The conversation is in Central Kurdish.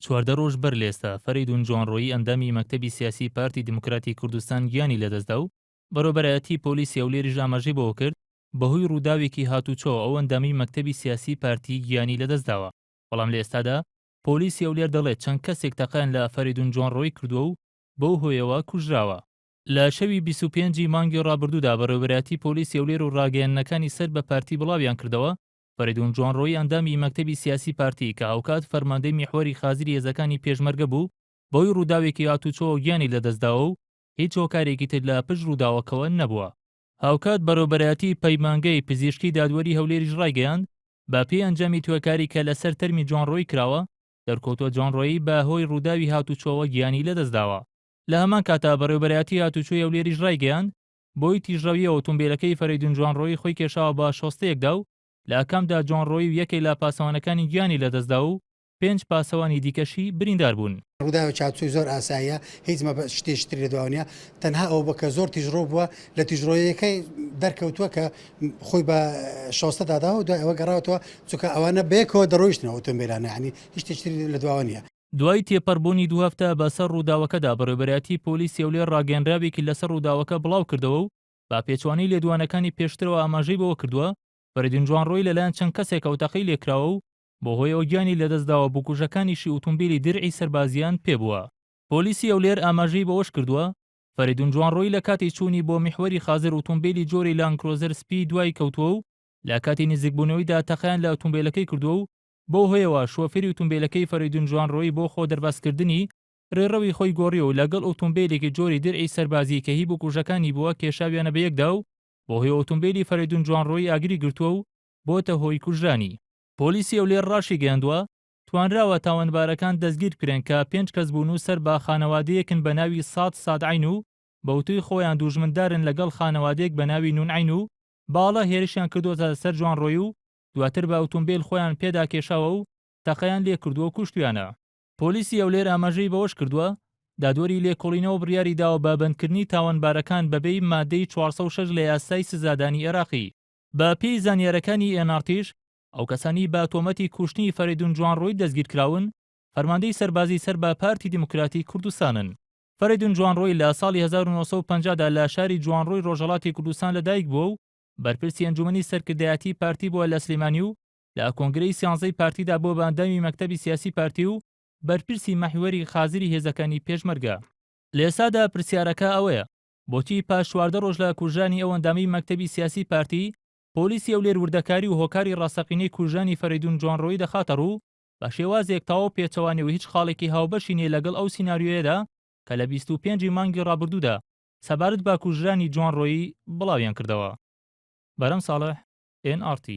چواردە ڕۆژ بەر لێستا فەریدون جۆنڕۆیی ئەندامی مەکتەبی سیاسی پارتی دموکراتی کوردستان گیانی لەدەستدا و بەڕێوەبەرایەتی پۆلیسی هەولێریش ئاماژەی بەوە کرد بەهۆی ڕووداوێکی هاتوچۆ ئەو ئەندامی مەکتەبی سیاسی پارتی گیانی لەدەستداوە. بەڵام لە ئێستادا پۆلیسی هەولێر دەڵێت چەند کەسێک تەقەیان لە فەریدون جۆنڕۆی کردووە و بەو هۆیەوە کوژراوە. لە شەوی 25 مانگی ڕابردوودا بەڕێوەبەرایەتی پۆلیسی هەولێر و ڕاگەیاندنەکانی سەر بە پارتی بڵاویان کردەوە فەریدون جۆنڕۆیی ئەندامی مەکتەبی سیاسی پارتی کە هاوکات فەرماندەی میحوەری خازری هێزەکانی پێشمەرگە بوو بەهۆی ڕووداوێکی هاتوچۆ گیانی لەدەستداوە و هیچ هۆکارێکی تر لە پشت ڕووداوەکەوە نەبووە. هاوکات بەڕێوەبەرایەتی پەیمانگەی پزیشکی دادوەری هەولێریش ڕایگەیاند بە پێی ئەنجامی توێکاری کە لەسەر تەرمی جۆنڕۆی کراوە دەرکەوتووە جۆنڕۆیی بە هۆی ڕووداوی هاتوچۆوە گیانی لەدەستداوە. لە هەمان کاتا بەڕێوەبەرایەتی هاتوچۆی هەولێریش ڕایگەیاند بۆی تیژڕەوی ئۆتۆمبیلەکەی فەریدون جۆنڕۆیی خۆی کێشاوە بە شۆستەیەکدا و لە ئەکامدا جۆنڕۆیی و یەکێک لە پاسەوانەکانی گیانی لەدەستدا و 5 پاسەوانی دیکەشی بریندار بوون. ڕووداوی چاوچووی زۆر ئاساییە، هیچ شتێشتری لەدواوە نیە، تەنها ئەو بە کە زۆر تیژڕۆ بووە لە تیژڕۆیەکەی دەرکەوتووە کە خۆی بە شۆستە دادا و دوای ئەوە گەڕاوەتەوە چونکە ئەوانە بەیەکەوە دەڕۆیشتنەوە ئۆتۆمبیلانە، یعنی هیچ شتێشتری لەدواوە نیە. دوای تێپەڕبوونی دوو هەفتە بەسەر ڕووداوەکەدا بەڕێوەبەرایەتی پۆلیسی هەولێر ڕاگەیەنراوێکی لەسەر ڕووداوەکە بڵاو کردەوە و با پێچوانەی لێدوانەکانی پێشترەوە ئاماژەی بەوە کردووە فەریدون جۆنڕۆیی لەلایەن چەند کەسێک ئەوتەقەی لێکراوە و بەهۆی ئەوە گیانی لەدەستداوە بکوژەکانیشی ئۆتۆمبیلی درعی سەربازیان پێبووە. پۆلیسی هەولێر ئاماژەی بەوەش کردووە فەریدون جۆنڕۆیی لە کاتی چوونی بۆ میحوەری خازر ئۆتۆمبیلی جۆری لانکرۆزەر سپی دوای کەوتووە و لە کاتی نزیکبوونەوەیدا تەقەیان لە ئۆتۆمبیلەکەی کردووە و بۆ هۆیەوە شۆفێری ئۆتۆمبیلەکەی فەریدون جۆنڕۆیی بۆ خۆ دەرباسکردنی ڕێڕەوی خۆی گۆڕیەوە و لەگەڵ ئۆتۆمبیلێکی جۆری درعی سەربازی کە هی بکوژەکانی بووە کێشاویانە بەیەکدا و بۆ هۆی ئۆتۆمبیلی فەریدون جۆنڕۆیی ئاگری گرتووە و بۆتە هۆی کوژرانی. پۆلیسی هەولێر ڕاشی گەیاندووە توانراوە تاوانبارەکان دەستگیر بکرێن کە 5 کەس بوون و سەر بە خانەوادەیەکن بە ناوی ساد عین و بەوتوی خۆیان دوژمندارن لەگەڵ خانەوادەیەک بە ناوی نون عین و باڵا هێرشیان کردوتە سەر جۆنڕۆیی و دواتر بە ئۆتۆمبیل خۆیان پێدا کێشاوە و تەقەیان لێ کردووە و کوشتیانە. پۆلیسی هەولێر ئاماژەی بەوەش کردووە دادوەری لێکۆڵینەوە بڕیاری داوە بە بەندکردنی تاوانبارەکان بەبێی مادەی 406 لە یاسای سزادانی عێراقی. بە پێی زانیاریەکانی ئێنارتیش ئەو کەسانی بە تۆمەتی کوشتنی فەریدون جۆنڕۆیی دەستگیر کراون فەرماندەی سەربازی سەر بە پارتی دموکراتی کوردستانن. فەریدون جۆنڕۆیی لە ساڵی 1950دا لە شاری جوانڕۆی ڕۆژهەڵاتی کوردستان لەدایک بووە و بەرپرسی ئەنجومەنی سەرکردایەتی پارتی بووە لە سلێمانی و لە کۆنگرەی سیانزەی پارتیدا بۆ بە ئەندامی مەکتەبی سیاسی پارتی و بەرپرسی مەحوەری خازری هێزەکانی پێشمەرگە. لە ئێستادا پرسیارەکە ئەوەیە بۆچی پاش 14 ڕۆژ لە کوژانی ئەو ئەندامی مەکتەبی سیاسی پارتی پۆلیسی هەولێر وردەکاری و هۆکاری ڕاستەقینەی کوژانی فەریدون جۆنڕۆیی دەخاتە ڕوو بە شێوازێک تەواو پێچەوانەوە هیچ خاڵێکی هاوبەشی نیە لەگەڵ ئەو سیناریۆیەدا کە لە 25 مانگی ڕابردوودا سەبارەت بە کوژرانی جۆنڕۆیی بڵاویان کردەوە. بەرەم ساڵح NRT